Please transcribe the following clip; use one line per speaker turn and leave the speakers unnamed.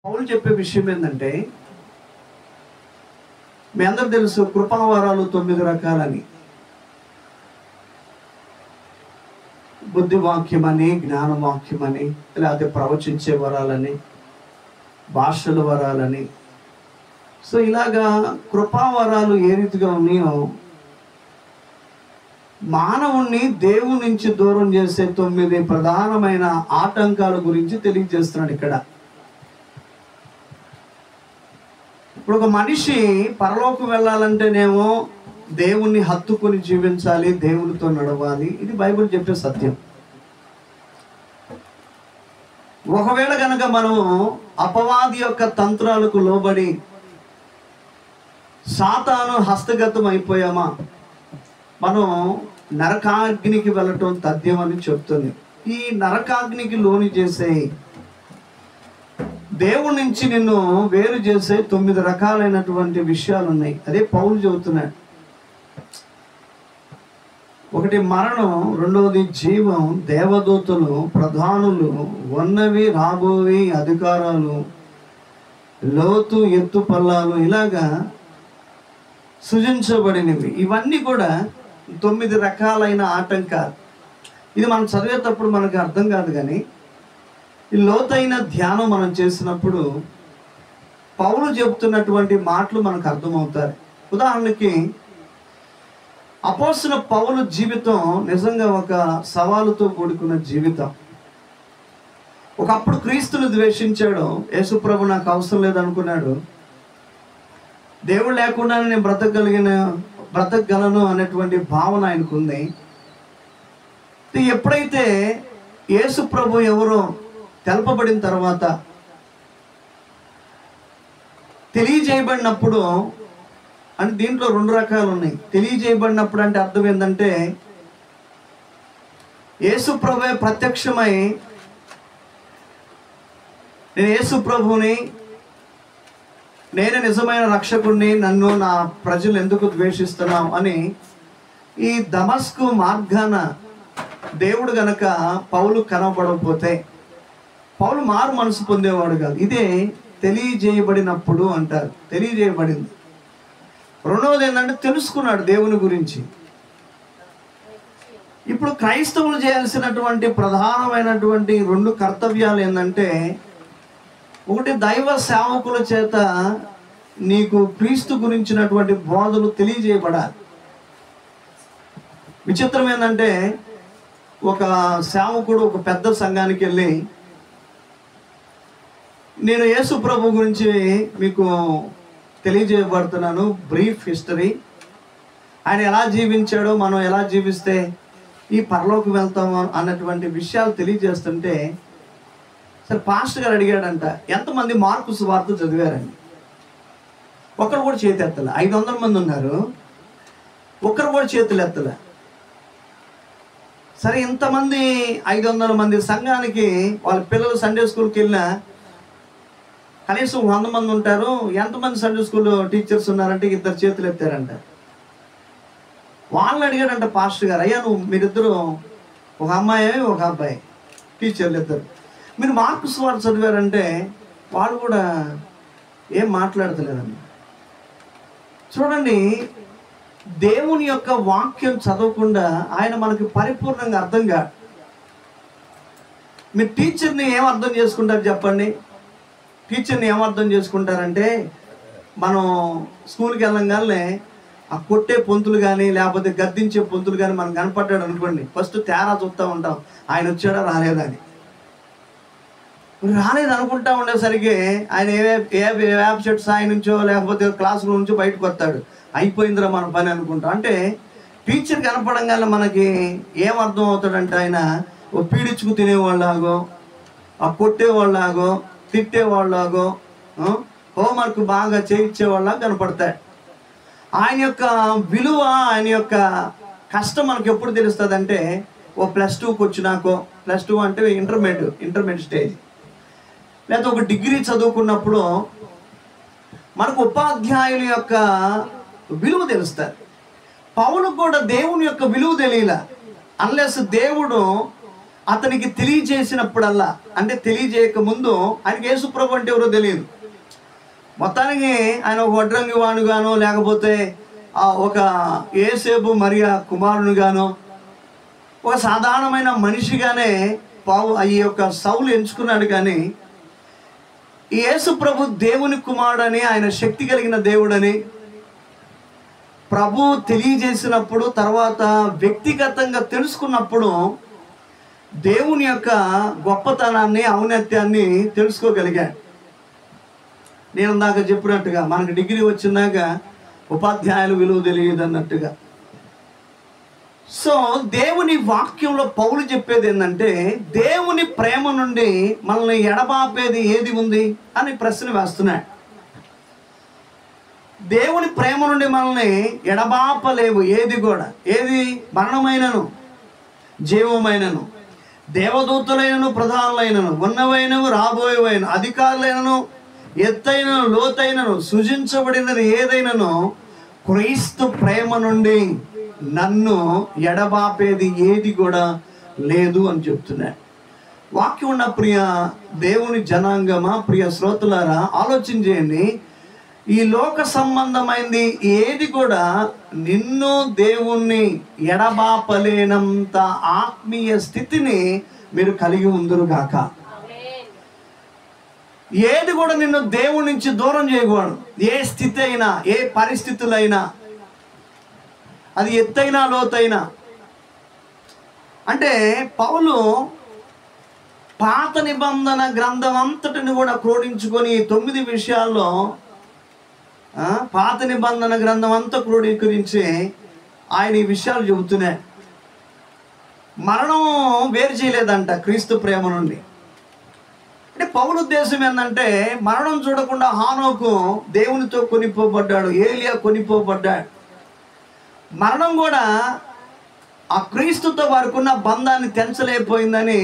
పౌలు చెప్పే విషయం ఏంటంటే, మీ అందరూ తెలుసు కృపావరాలు 9 రకాలని. బుద్ధివాక్యమని, జ్ఞానవాక్యమని, లేకపోతే ప్రవచించే వరాలని, భాషల వరాలని. సో ఇలాగా కృపావరాలు ఏ రీతిగా ఉన్నాయో మానవుణ్ణి దేవుని నుంచి దూరం చేసే 9 ప్రధానమైన ఆటంకాల గురించి తెలియజేస్తున్నాడు ఇక్కడ. ఇప్పుడు ఒక మనిషి పరలోకం వెళ్ళాలంటేనేమో దేవుణ్ణి హత్తుకొని జీవించాలి, దేవునితో నడవాలి. ఇది బైబిల్ చెప్పే సత్యం. ఒకవేళ కనుక మనము అపవాది యొక్క తంత్రాలకు లోబడి సాతాను హస్తగతం అయిపోయామా, మనం నరకాగ్నికి వెళ్ళటం తథ్యమని చెప్తుంది. ఈ నరకాగ్నికి లోని చేసే, దేవుడి నుంచి నిన్ను వేరు చేసే 9 రకాలైనటువంటి విషయాలు ఉన్నాయి. అదే పౌలు చెబుతున్నాడు. ఒకటి మరణం, రెండవది జీవం, దేవదూతలు, ప్రధానులు, ఉన్నవి రాబోవి అధికారాలు, లోతు ఎత్తు పల్లాలు, ఇలాగా సృజించబడినవి. ఇవన్నీ కూడా 9 రకాలైన ఆటంకాలు. ఇది మనం చదివేటప్పుడు మనకు అర్థం కాదు, కానీ ఈ లోతైన ధ్యానం మనం చేసినప్పుడు పౌలు చెబుతున్నటువంటి మాటలు మనకు అర్థమవుతాయి. ఉదాహరణకి అపోస్తలుడైన పౌలు జీవితం నిజంగా ఒక సవాలుతో కూడుకున్న జీవితం. ఒకప్పుడు క్రీస్తును ద్వేషించాడు. యేసుప్రభు నాకు అవసరం లేదనుకున్నాడు. దేవుడు లేకుండా నేను బ్రతకగలను అనేటువంటి భావన ఆయనకు ఉంది. ఎప్పుడైతే యేసుప్రభు ఎవరో తెలపబడిన తర్వాత, తెలియజేయబడినప్పుడు, అంటే దీంట్లో 2 రకాలు ఉన్నాయి. తెలియజేయబడినప్పుడు అంటే అర్థం ఏంటంటే, యేసుప్రభువే ప్రత్యక్షమై నేను యేసుప్రభుని, నేనే నిజమైన రక్షకుడిని, నన్ను నా ప్రజలు ఎందుకు ద్వేషిస్తున్నావు అని ఈ దమస్కు మార్గాన దేవుడు గనక పౌలు కనబడకపోతే పౌలు మారు మనసు పొందేవాడు కాదు. ఇదే తెలియజేయబడినప్పుడు అంటారు. తెలియజేయబడింది. రెండవది ఏంటంటే తెలుసుకున్నాడు దేవుని గురించి. ఇప్పుడు క్రైస్తవులు చేయాల్సినటువంటి ప్రధానమైనటువంటి 2 కర్తవ్యాలు ఏంటంటే, ఒకటి దైవ సేవకుల చేత నీకు క్రీస్తు గురించినటువంటి బోధలు తెలియజేయబడాలి. విచిత్రం ఏంటంటే, ఒక సేవకుడు ఒక పెద్ద సంఘానికి వెళ్ళి, నేను యేసు ప్రభు గురించి మీకు తెలియజేయబడుతున్నాను, బ్రీఫ్ హిస్టరీ, ఆయన ఎలా జీవించాడో, మనం ఎలా జీవిస్తే ఈ పరలోకి వెళ్తామో అన్నటువంటి విషయాలు తెలియజేస్తుంటే, సరే పాస్టర్ గారు అడిగాడంట, ఎంతమంది మార్కు సువార్త చదివారండి? ఒక్కరు కూడా చేతి ఎత్తలే. 500 మంది ఉన్నారు, ఒక్కరు కూడా చేతులు ఎత్తలే. సరే ఇంతమంది 500 మంది సంఘానికి వాళ్ళ పిల్లలు సండే స్కూల్కి వెళ్ళినా కనీసం 100 మంది ఉంటారు. ఎంతమంది సండే స్కూల్ టీచర్స్ ఉన్నారంటే 2 చేతులు ఎత్తారంట. వాళ్ళని అడిగాడంట పాస్టర్ గారు, అయ్యా మీరిద్దరు, ఒక అమ్మాయి ఒక అబ్బాయి, టీచర్లు 2, మీరు మార్కు సువార్త చదివారంటే వాళ్ళు కూడా ఏం మాట్లాడతలేదండి. చూడండి, దేవుని యొక్క వాక్యం చదవకుండా ఆయన మనకి పరిపూర్ణంగా అర్థం కాదు. మీరు టీచర్ని ఏం అర్థం చేసుకుంటారు చెప్పండి? టీచర్ని ఏమర్థం చేసుకుంటారంటే, మనం స్కూల్కి వెళ్ళంగానే ఆ కొట్టే పొంతులు కానీ లేకపోతే గద్దించే పొంతులు కానీ మనం కనపడ్డాడు అనుకోండి, ఫస్ట్ తేరా చూస్తూ ఉంటాం, ఆయన వచ్చాడా రాలేదా అని. రాలేదు అనుకుంటా ఉండేసరికి ఆయన ఏ యాబ్సెంట్ స్థాయి నుంచో లేకపోతే క్లాస్ రూమ్ నుంచో బయటకు వస్తాడు, అయిపోయిందిరా మన పని అనుకుంటాం. అంటే టీచర్ కనపడంగానే మనకి ఏమర్థం అవుతాడంటే, ఆయన ఓ పీడించుకు తినేవాళ్ళలాగో, ఆ కొట్టేవాళ్ళలాగో, తిట్టేవాళ్ళలాగో, హోంవర్క్ బాగా చేయించేవాళ్ళ కనపడతాడు. ఆయన యొక్క విలువ, ఆయన యొక్క కష్టం మనకు ఎప్పుడు తెలుస్తుంది అంటే, ఓ +2కి వచ్చినాకో, +2 అంటే ఇంటర్మీడియట్ స్టేజ్, లేకపోతే ఒక డిగ్రీ చదువుకున్నప్పుడు మనకు ఉపాధ్యాయుల యొక్క విలువ తెలుస్తుంది. పౌలు కూడా దేవుని యొక్క విలువ తెలియలా. అన్లెస్ దేవుడు అతనికి తెలియజేసినప్పుడల్లా, అంటే తెలియజేయక ముందు ఆయనకి యేసుప్రభు అంటే ఎవరో తెలియదు. మొత్తానికి ఆయన ఒక వడ్రంగి వాణుగానో లేకపోతే ఒక యేసేపు మరియా కుమారునిగానో ఒక సాధారణమైన మనిషిగానే ఈ యొక్క సౌలు ఎంచుకున్నాడు. కానీ యేసు ప్రభు దేవుని కుమారుడని, ఆయన శక్తి కలిగిన దేవుడని ప్రభు తెలియజేసినప్పుడు, తర్వాత వ్యక్తిగతంగా తెలుసుకున్నప్పుడు దేవుని యొక్క గొప్పతనాన్ని, ఔన్నత్యాన్ని తెలుసుకోగలిగాడు. నేను ఇందాక చెప్పినట్టుగా మనకు డిగ్రీ వచ్చినాక ఉపాధ్యాయులు విలువ తెలియదు అన్నట్టుగా. సో దేవుని వాక్యంలో పౌలు చెప్పేది ఏంటంటే, దేవుని ప్రేమ నుండి మనల్ని ఎడబాపేది ఏది ఉంది అని ప్రశ్న వేస్తున్నాడు. దేవుని ప్రేమ నుండి మనల్ని ఎడబాపలేవు ఏది కూడా. ఏది? మరణమైనను, జీవమైనను, దేవదూతలైనను, ప్రధానులైనను, ఉన్నవైనను, రాబోయేవైన, అధికారులైనను, ఎత్తైనను, లోతైనను, సృజించబడినది ఏదైనాను క్రీస్తు ప్రేమ నుండి నన్ను ఎడబాపేది ఏది కూడా లేదు అని చెప్తున్నాడు. వాక్యం ఉన్న ప్రియ దేవుని జనాంగమా, ప్రియ శ్రోతలారా, ఆలోచన చేయండి. ఈ లోక సంబంధమైంది ఏది కూడా నిన్ను దేవుణ్ణి ఎడబాపలేనంత ఆత్మీయ స్థితిని మీరు కలిగి ఉందరుగాక. ఏది కూడా నిన్ను దేవుడి నుంచి దూరం చేయకూడదు. ఏ స్థితి అయినా, ఏ పరిస్థితులైనా, అది ఎత్తైనా లోతైనా. అంటే పౌలు పాత నిబంధన గ్రంథం అంతటిని కూడా క్రోడీంచుకొని 9 విషయాల్లో పాత నిబంధన గ్రంథం అంతా క్రోడీకరించి ఆయన ఈ విషయాలు చెబుతున్నాయి. మరణం వేరు చేయలేదంట క్రీస్తు ప్రేమ నుండి. అంటే పౌలు ఉద్దేశం ఏంటంటే, మరణం చూడకుండా హానోకు దేవునితో కొనిపోబడ్డాడు, ఏలియా కొనిపోబడ్డాడు. మరణం కూడా ఆ క్రీస్తుతో వారికి ఉన్న బంధాన్ని తెంచలేకపోయిందని